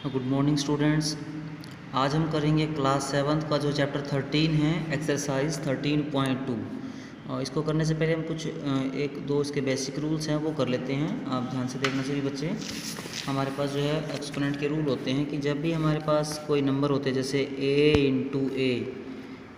Good morning students. आज हम करेंगे क्लास 7 का जो चैप्टर 13 है एक्सरसाइज 13.2। इसको करने से पहले हम कुछ एक दो इसके बेसिक रूल्स हैं वो कर लेते हैं। आप ध्यान से देखना चाहिए बच्चे। हमारे पास जो है एक्सपोनेंट के रूल होते हैं कि जब भी हमारे पास कोई नंबर होते हैं जैसे a इंटू ए,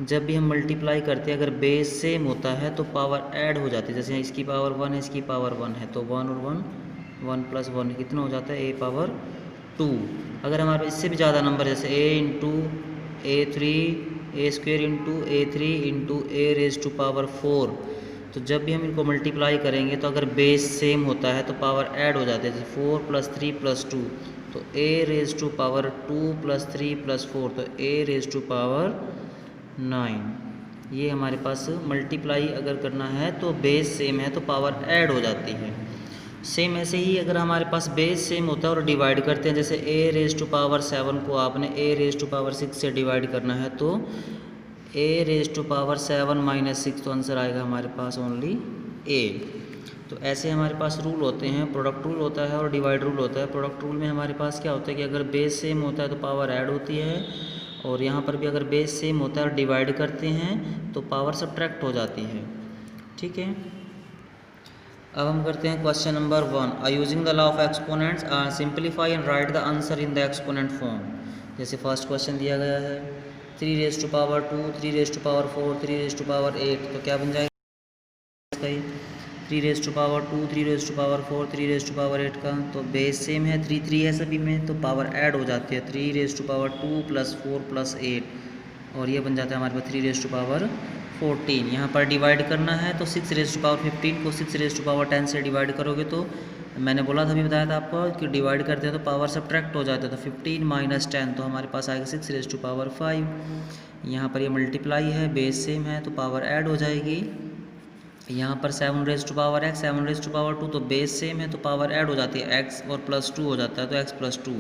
जब भी हम मल्टीप्लाई करते हैं अगर बेस सेम होता है तो पावर ऐड हो जाती है। जैसे इसकी पावर 1 है, इसकी पावर 1 है, तो 1 और 1 1 प्लस 1 कितना हो जाता है a पावर 2। अगर हमारे इससे भी ज़्यादा नंबर जैसे a into A3 A square into A3 into A raise to power 4, तो जब भी हम इनको मल्टीप्लाई करेंगे तो अगर बेस सेम होता है तो पावर ऐड हो जाती है। जैसे 4 प्लस 3 प्लस 2, तो a raise to power 2 plus 3 plus 4, तो a रेज टू पावर 9। ये हमारे पास मल्टीप्लाई अगर करना है तो बेस सेम है तो पावर ऐड हो जाती है। सेम ऐसे ही अगर हमारे पास बेस सेम होता है और डिवाइड करते हैं, जैसे a रेज टू पावर 7 को आपने a रेज टू पावर 6 से डिवाइड करना है तो a raise to power 7 minus 6, तो आंसर आएगा हमारे पास ओनली a। तो ऐसे हमारे पास रूल होते हैं, प्रोडक्ट रूल होता है और डिवाइड रूल होता है। प्रोडक्ट रूल में हमारे पास क्या होता है कि अगर बेस सेम होता है तो पावर ऐड होती है, और यहाँ पर भी अगर बेस सेम होता है और डिवाइड करते हैं तो पावर सब्ट्रैक्ट हो जाती है। ठीक है, अब हम करते हैं question number 1। Using the law of exponents simplify and write the answer in the exponent form. जैसे फर्स्ट क्वेश्चन दिया गया है 3 raise to power 2, 3 raise to power 4, 3 raise to power 8, तो क्या बन जाएगा 3 raise to power 2, 3 raise to power 4, 3 raise to power 8 का तो बेस सेम है, 3 3 है सभी में, तो पावर ऐड हो जाती है। 3 raise to power 2 plus 4 plus 8, और ये बन जाता है हमारे पास 3 रेज टू पावर 14। यहाँ पर डिवाइड करना है तो 6 रेज टू पावर 15 को 6 रेज टू पावर 10 से डिवाइड करोगे तो मैंने बोला था, अभी बताया था आपको कि डिवाइड करते हैं तो पावर सब्ट्रैक्ट हो जाता है। तो 15 माइनस 10, तो हमारे पास आएगा 6 रेज टू पावर 5। यहाँ पर ये मल्टीप्लाई है, बेस सेम है तो पावर ऐड हो जाएगी। यहाँ पर 7 raise to power x, 7 raise to power 2, तो बेस सेम है तो पावर ऐड हो जाती है, x और प्लस 2 हो जाता है तो x प्लस 2।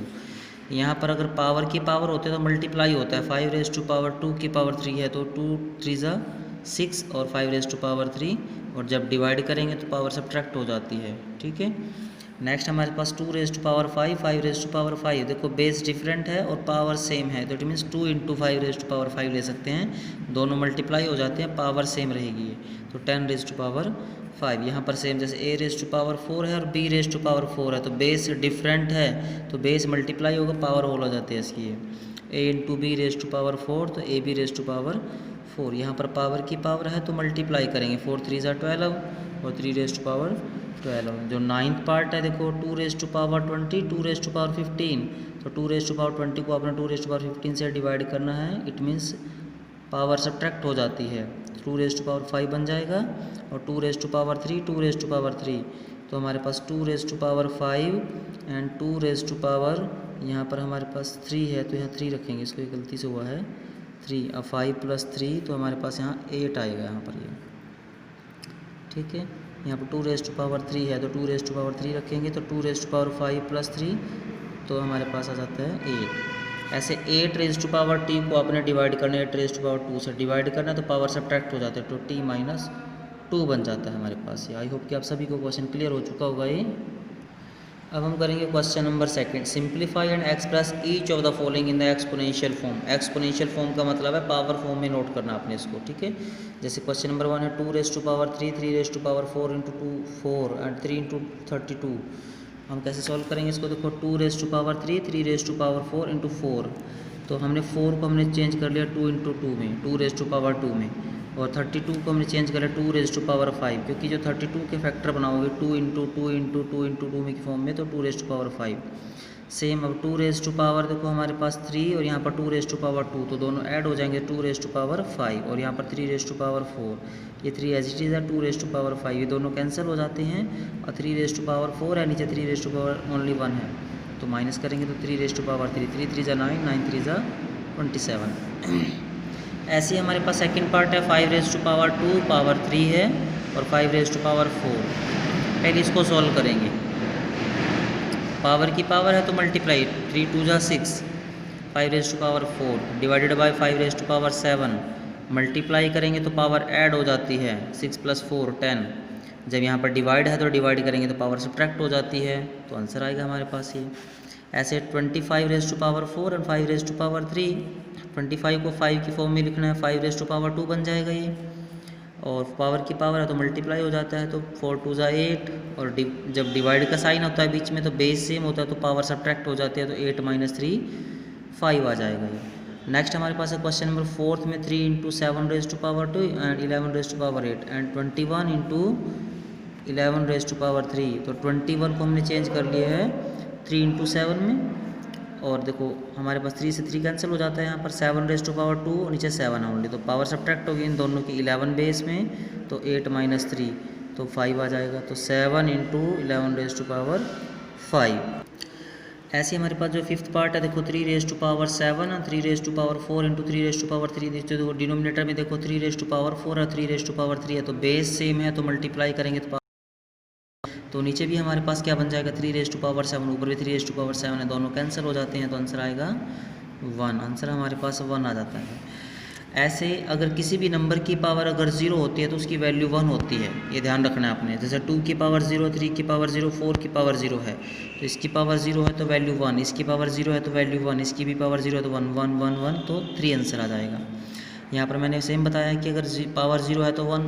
यहाँ पर अगर पावर की पावर होते हैं तो मल्टीप्लाई होता है। 5 रेज टू पावर 2 की पावर 3 है तो 2 3 ज़ा 6 और 5 रेज टू पावर 3, और जब डिवाइड करेंगे तो पावर सब्ट्रैक्ट हो जाती है। ठीक है, नेक्स्ट हमारे पास 2 raise to power 5, 5 raise to power 5, देखो बेस डिफरेंट है और पावर सेम है, तो it means 2 into 5 raise to power 5 ले सकते हैं, दोनों मल्टीप्लाई हो जाते हैं, पावर सेम रहेगी। तो 10 रेज टू पावर 5, यहाँ पर सेम जैसे a रेज टू पावर 4 है और b रेज टू पावर 4 है, तो बेस डिफरेंट है तो बेस मल्टीप्लाई होगा, पावर होल हो जाती है इसकी। a into B raise to power 4, तो a b raise to power 4, यहाँ पर पावर की पावर है तो मल्टीप्लाई करेंगे, 4 3 ज़ा 12 और 3 रेज टू पावर 12। जो 9th पार्ट है देखो 2 raise to power 20, 2 raise to power 15, तो 2 रेज टू पावर 20 को आपने 2 रेज टू पावर 15 से डिवाइड करना है, इट मीन्स पावर सब्ट्रैक्ट हो जाती है। 2 रेज टू पावर 5 बन जाएगा, और 2 raise to power 3, 2 raise to power 3, तो हमारे पास 2 raise to power 5 and 2 raise to power, यहाँ पर हमारे पास 3 है तो यहाँ 3 रखेंगे, इसको गलती से हुआ है 3। अब 5 प्लस 3, तो हमारे पास यहाँ 8 आएगा यहाँ पर ये। ठीक है, यहाँ पर 2 रेज टू पावर 3 है तो 2 रेज टू पावर 3 रखेंगे, तो 2 रेज टू पावर 5 प्लस 3, तो हमारे पास आ जाता है 8। ऐसे 8 रेज टू पावर t को आपने डिवाइड करना है, 8 रेज टू पावर 2 से डिवाइड करना है तो पावर सब्ट्रैक्ट हो जाता है, तो t माइनस 2 बन जाता है हमारे पास ये। आई होप कि आप सभी को क्वेश्चन क्लियर हो चुका होगा ये। अब हम करेंगे question number 2। Simplify and express each of the following in the exponential form. Exponential form का मतलब है पावर फॉर्म में नोट करना आपने इसको। ठीक है, जैसे क्वेश्चन नंबर 1 है 2 raise to power 3, 3 raise to power 4 into 2 4 and 3 into 32। हम कैसे सॉल्व करेंगे इसको, देखो 2 raise to power 3, 3 raise to power 4 into 4, तो हमने 4 को हमने चेंज कर लिया 2 इंटू 2 में, 2 रेज टू पावर 2 में, और 32 को हमने चेंज कर लिया 2 रेज टू पावर 5, क्योंकि जो 32 के फैक्टर बनाओगे 2 इंटू 2 इंटू 2 इंटू 2 में की फॉर्म में, तो 2 रेज टू पावर 5। सेम अब 2 रेज टू पावर देखो हमारे पास 3 और यहाँ पर 2 रेज टू पावर 2, तो दोनों ऐड हो जाएंगे 2 रेज टू पावर 5, और यहाँ पर 3 रेज टू पावर 4, ये 3 एज इट इज़ है, 2 रेज टू पावर 5, ये दोनों कैंसिल हो जाते हैं, और 3 रेज टू पावर 4 है, नीचे 3 रेज टू पावर ओनली 1 है, तो माइनस करेंगे तो 3 रेज टू पावर 3, 3 3 ज़ा 9, 9 3 ज़ा 27। ऐसे ही हमारे पास सेकंड पार्ट है 5 रेज टू पावर 2 पावर 3 है, और 5 रेज टू पावर 4। पहले इसको सॉल्व करेंगे, पावर की पावर है तो मल्टीप्लाई, 3 2 ज़ा 6, 5 raise to power 4 divided by 5 raise to power 7, multiply करेंगे तो पावर ऐड हो जाती है, 6 प्लस 4 10। जब यहाँ पर डिवाइड है तो डिवाइड करेंगे तो पावर सब्ट्रैक्ट हो जाती है, तो आंसर आएगा हमारे पास ये। ऐसे 25 raise to power 4 and 5 raise to power 3, 25 को 5 की फॉर्म में लिखना है, 5 रेज टू पावर 2 बन जाएगा ये, और पावर की पावर है तो मल्टीप्लाई हो जाता है, तो 4 2 ज़ा 8, और जब डिवाइड का साइन होता है बीच में तो बेस सेम होता है तो पावर सब्ट्रैक्ट हो जाती है, तो 8 - 3 5 आ जाएगा ये। नेक्स्ट हमारे पास है क्वेश्चन नंबर 4 में 3 × 7 raise to power 2 and 11 raise to power 8 and 21 × 11 raise to power 3। तो 21 को हमने चेंज कर लिया है 3 × 7 में, और देखो हमारे पास 3 से 3 कैंसिल हो जाता है, यहाँ पर 7 रेज टू पावर 2 और नीचे 7 है ओनली, तो पावर सब्ट्रैक्ट होगी इन दोनों की 11 बेस में, तो 8 - 3 तो 5 आ जाएगा, तो 7 × 11 रेज टू पावर 5। ऐसे हमारे पास जो फिफ्थ पार्ट है देखो 3 रेज टू पावर 7 और 3 raise to power 4 × 3 raise to power 3, देखो डिनोमिनेटर में देखो 3 रेज टू पावर 4 और 3 रेज टू पावर 3 है, तो बेस सेम है तो मल्टीप्लाई करेंगे तो नीचे भी हमारे पास क्या बन जाएगा 3 रेज टू पावर 7, ऊपर भी 3 रेज टू पावर 7 है, दोनों कैंसिल हो जाते हैं तो आंसर आएगा 1, आंसर हमारे पास 1 आ जाता है। ऐसे अगर किसी भी नंबर की पावर अगर 0 होती है तो उसकी वैल्यू 1 होती है, ये ध्यान रखना है आपने, जैसे 2 की पावर 0, 3 की पावर 0, 4 की पावर 0 है, तो इसकी पावर 0 है तो वैल्यू 1, इसकी पावर 0 है तो वैल्यू 1, इसकी भी पावर 0 है तो 1 1 1 1, तो 3 आंसर आ जाएगा। यहाँ पर मैंने सेम बताया कि अगर पावर 0 है तो 1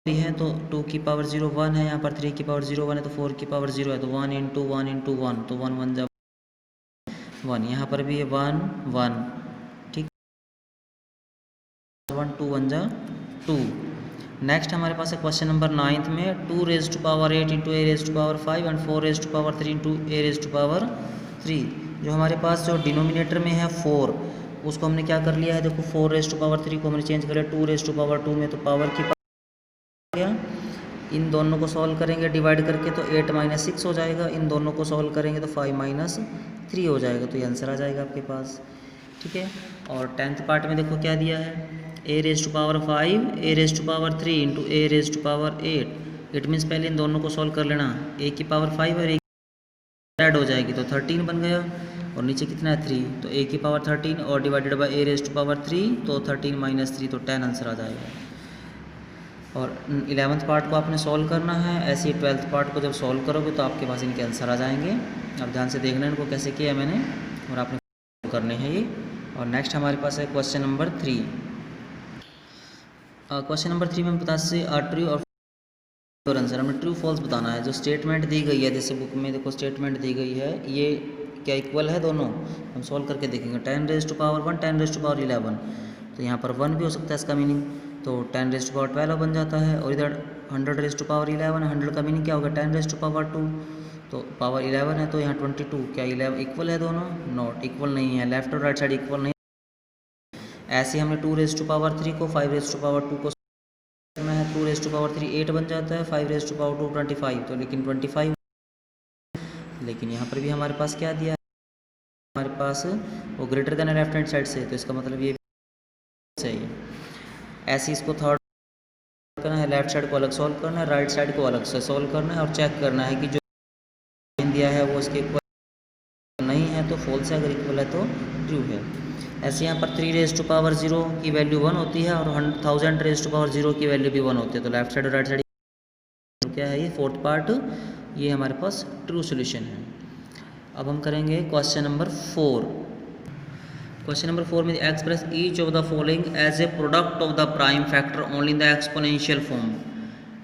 है, तो 2 की पावर 0 1 है, यहाँ पर 3 की पावर 0 1 है, तो 4 की पावर 0 है, तो 1 × 1 × 1, तो 1 1 जब 1, यहाँ पर भी 1 1, ठीक, 1 2 1 जा 2। नेक्स्ट हमारे पास है क्वेश्चन नंबर 9 में 2 raise to power 8 × a raise to power 5 and 4 raise to power 3 × a raise to power 3। जो हमारे पास जो डिनोमिनेटर में है 4, उसको हमने क्या कर लिया है, देखो 4 रेज टू पावर 3 को हमने चेंज कर लिया 2 रेज टू पावर 2 में, तो पावर की इन दोनों को सॉल्व करेंगे डिवाइड करके तो 8 - 6 हो जाएगा, इन दोनों को सॉल्व करेंगे तो 5 - 3 हो जाएगा, तो ये आंसर आ जाएगा आपके पास, ठीक है। और 10th पार्ट में देखो क्या दिया है, a raise to power 5 a raise to power 3 × a raise to power 8। It means पहले इन दोनों को सॉल्व कर लेना, a की पावर 5 और a ऐड हो जाएगी तो 13 बन गया, और नीचे कितना है 3, तो a की पावर 13 और divided by a raise to power 3, तो 13 - 3 तो 10 आंसर आ जाएगा। और 11th पार्ट को आपने सॉल्व करना है, ऐसे ही 12th पार्ट को जब सॉल्व करोगे तो आपके पास इनके आंसर आ जाएंगे। अब ध्यान से देखना इनको कैसे किया है मैंने, और आपने करने हैं ये। और नेक्स्ट हमारे पास है क्वेश्चन नंबर 3। क्वेश्चन नंबर 3 में बता से ट्रू और आंसर हमें ट्रू फॉल्स बताना है। जो स्टेटमेंट दी गई है, जैसे बुक में देखो स्टेटमेंट दी गई है, ये क्या इक्वल है दोनों, हम सॉल्व करके देखेंगे। 10 raise to power 1 10 raise to power 11, तो यहाँ पर 1 भी हो सकता है इसका मीनिंग, तो 10 रेज टू पावर 12 बन जाता है। और इधर 100 रेज टू पावर 11, 100 का मीनिंग क्या होगा 10 रेज टू पावर 2, तो पावर 11 है तो यहाँ 22, क्या 11 इक्वल है दोनों, नॉट इक्वल नहीं है, लेफ्ट और राइट साइड इक्वल नहीं। ऐसे हमने 2 रेज टू पावर 3 को 5 रेज टू पावर 2 को करना है, 2 रेज टू पावर 3 8 बन जाता है, 5 रेज टू पावर 2 25, तो लेकिन 25, लेकिन यहाँ पर भी हमारे पास क्या दिया है, हमारे पास वो greater than left hand side से, तो इसका मतलब ये सही है। ऐसे इसको थर्ड करना है, लेफ्ट साइड को अलग सॉल्व करना है, राइट साइड को अलग से सॉल्व करना है, और चेक करना है कि जो दिया है वो इसके इक्वल नहीं है तो फॉल्स है, अगर इक्वल है तो ट्रू है। ऐसे यहाँ पर 3 रेज टू पावर 0 की वैल्यू 1 होती है, और 1000 रेज टू पावर 0 की वैल्यू भी 1 होती है, तो लेफ्ट साइड और राइट साइड क्या है, ये फोर्थ पार्ट, ये हमारे पास ट्रू सोल्यूशन है। अब हम करेंगे क्वेश्चन नंबर 4। क्वेश्चन नंबर 4 में express each of the following as a product of the prime factor only in the exponential form.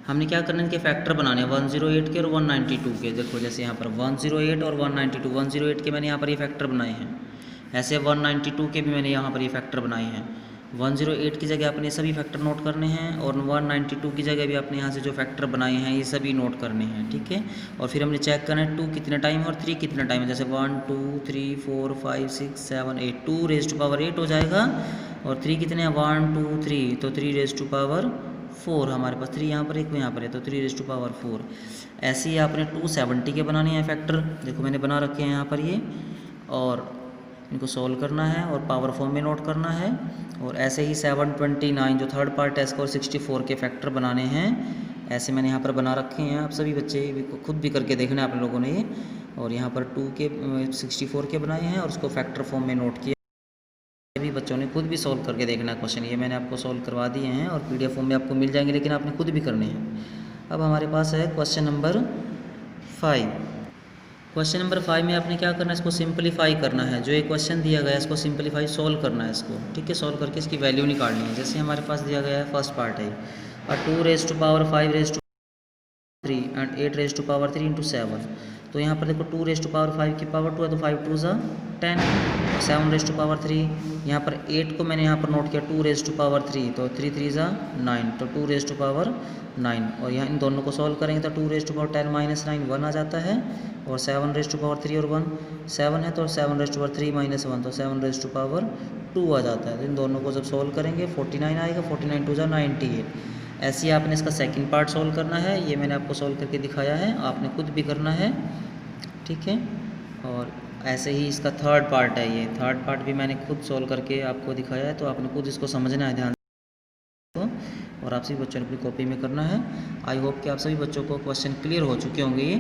हमने क्या करना है, इनके फैक्टर बनाने हैं 108 के और 192 के। देखो जैसे यहाँ पर 108 और 192, 108 के मैंने यहाँ पर ये फैक्टर बनाए हैं, ऐसे 192 के भी मैंने यहाँ पर ये फैक्टर बनाए हैं। 108 की जगह आपने सभी फैक्टर नोट करने हैं, और 192 की जगह भी आपने यहाँ से जो फैक्टर बनाए हैं ये सभी नोट करने हैं, ठीक है। और फिर हमने चेक करना है 2 कितने टाइम और 3 कितने टाइम है, जैसे 1 2 3 4 5 6 7 8, 2 रेज टू पावर 8 हो जाएगा, और 3 कितने हैं 1 2 3, तो 3 रेज टू पावर 4 हमारे पास, 3 यहाँ पर एक यहाँ पर है, तो 3 रेज टू पावर 4। ऐसे ही आपने 270 के बनाने हैं फैक्टर, देखो मैंने बना रखे हैं यहाँ पर ये, और इनको सॉल्व करना है और पावर फॉर्म में नोट करना है। और ऐसे ही 729 जो थर्ड पार्ट है इसको 64 के फैक्टर बनाने हैं, ऐसे मैंने यहाँ पर बना रखे हैं, आप सभी बच्चे खुद भी करके देखना है आप लोगों ने ये। और यहाँ पर 2 के 64 के बनाए हैं और उसको फैक्टर फॉर्म में नोट किया, सभी बच्चों ने खुद भी सॉल्व करके देखना है क्वेश्चन, ये मैंने आपको सॉल्व करवा दिए हैं और PDF फॉर्म में आपको मिल जाएंगे, लेकिन आपने खुद भी करने हैं। अब हमारे पास है क्वेश्चन नंबर 5। क्वेश्चन नंबर 5 में आपने क्या करना है, इसको सिंपलीफाई करना है। जो एक क्वेश्चन दिया गया है इसको सिंपलीफाई सॉल्व करना है इसको, ठीक है। सॉल्व करके इसकी वैल्यू निकालनी है। जैसे हमारे पास दिया गया है फर्स्ट पार्ट है 2 raise to power 5 raise to 3 and 8 raise to power 3 into 7। तो यहाँ पर देखो 2 रेज़ टू पावर 5 की पावर 2 है तो 5 टू ज़ा 10, 7 रेज़ टू पावर 3। यहाँ पर 8 को मैंने यहाँ पर नोट किया 2 रेज़ टू पावर 3 तो 3 3 ज़ा 9 तो 2 रेज़ टू पावर 9। और यहाँ इन दोनों को सॉल्व करेंगे तो 2 रेज़ टू पावर 10 माइनस 9 1 आ जाता है, और 7 रेज़ टू पावर 3 और 1 7 है तो 7 रेज़ टू पावर 3 माइनस 1 तो 7 रेज़ टू पावर 2 आ जाता है। तो इन दोनों को जब सॉल्व करेंगे 49 आएगा, 49 टू ज़ा 98। ऐसे ही आपने इसका सेकंड पार्ट सॉल्व करना है। ये मैंने आपको सॉल्व करके दिखाया है, आपने खुद भी करना है, ठीक है। और ऐसे ही इसका थर्ड पार्ट है, ये थर्ड पार्ट भी मैंने खुद सॉल्व करके आपको दिखाया है, तो आपने खुद इसको समझना है ध्यान से, और आप सभी बच्चों ने अपनी कॉपी में करना है। आई होप कि आप सभी बच्चों को क्वेश्चन क्लियर हो चुके होंगे ये,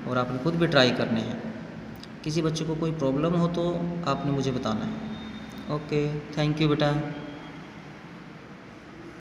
और आपने खुद भी ट्राई करने हैं। किसी बच्चे को कोई प्रॉब्लम हो तो आपने मुझे बताना है। ओके, थैंक यू बेटा।